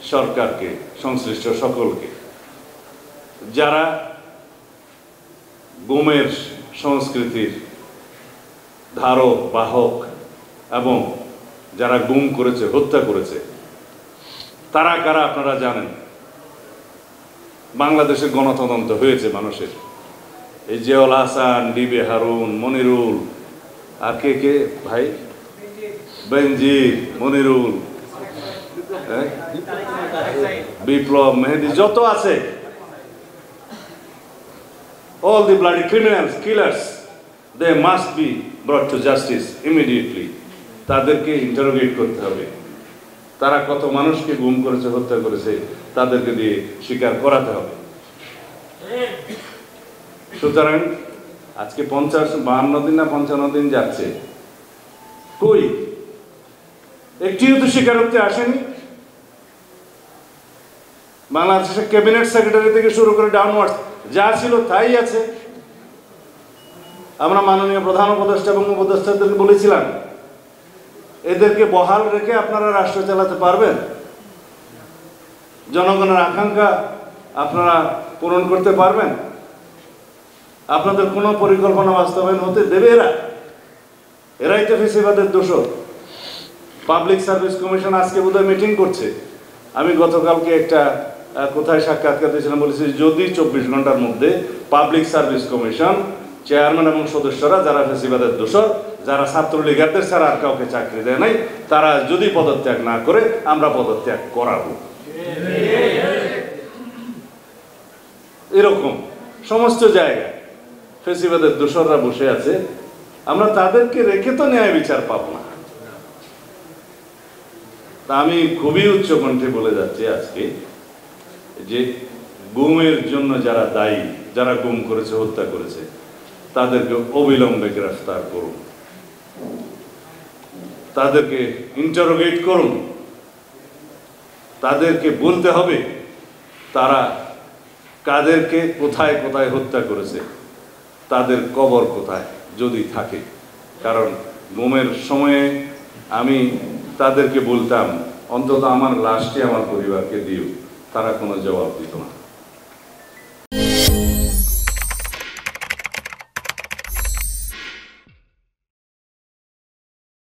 সরকারকে, সংশ্লিষ্ট সকলকে, যারা গুমের সংস্কৃতির ধারক বাহক এবং যারা গুম করেছে, হত্যা করেছে, তারা কারা আপনারা জানেন। বাংলাদেশে গণতদন্ত হয়েছে মানুষের। এই জিয়াউল হাসান, ডিবি হারুন, মনিরুল, আর কে কে ভাই, বেনজির, মনিরুল, বিপ্লব, মেহেদি, যত আছে, all the bloody criminals, killers, they must be brought to justice immediately. তাদেরকে ইন্টারোগেট করতে হবে। তারা কত মানুষকে গুম করেছে, হত্যা করেছে, তাদেরকে দিয়ে স্বীকার করাতে হবে। সুতরাং আজকে 52 দিন না 55 দিন যাচ্ছে, কই একটিও তো স্বীকারোক্তি আসেনি। বাংলাদেশের ক্যাবিনেট সেক্রেটারি থেকে শুরু করে ডাউনওয়ার্ডস যা ছিল তাই আছে। আমরা মাননীয় প্রধান উপদেষ্টা এবং উপদেষ্টাদেরকে বলেছিলাম, এদেরকে বহাল রেখে আপনারা রাষ্ট্র চালাতে পারবেন? জনগণের আকাঙ্ক্ষা আপনারা পূরণ করতে পারবেন? আপনাদের কোনো পরিকল্পনা বাস্তবায়ন হতে দেবে এরা? এরাই তো ফেসিবাদের দোষর। পাবলিক সার্ভিস কমিশন আজকে বোধহয় মিটিং করছে। আমি গতকালকে একটা কোথায় সাক্ষাৎকার দিয়েছিলাম, বলেছি যদি 24 ঘন্টার মধ্যে পাবলিক সার্ভিস কমিশন চেয়ারম্যান এবং সদস্যরা যারা ফেসিবাদের দোষর, যারা ছাত্রলীগারদের ছাড়া আর কাউকে চাকরি দেয় নাই, তারা যদি পদত্যাগ না করে আমরা পদত্যাগ করাবো। এরকম সমস্ত জায়গায় ফেসিবাদের দোষররা বসে আছে, আমরা তাদেরকে রেখে তো ন্যায় বিচার পাবো না। তা আমি খুবই উচ্চ কণ্ঠে বলে যাচ্ছি আজকে যে গুমের জন্য যারা দায়ী, যারা গুম করেছে, হত্যা করেছে, তাদেরকে অবিলম্বে গ্রেফতার করুন, তাদেরকে ইন্টারোগেট করুন, তাদেরকে বলতে হবে তারা কাদেরকে কোথায় কোথায় হত্যা করেছে, তাদের কবর কোথায় যদি থাকে। কারণ গুমের সময়ে আমি তাদেরকে বলতাম অন্তত আমার লাশটি আমার পরিবারকে দিও, তারা কোনো জবাব দিত না।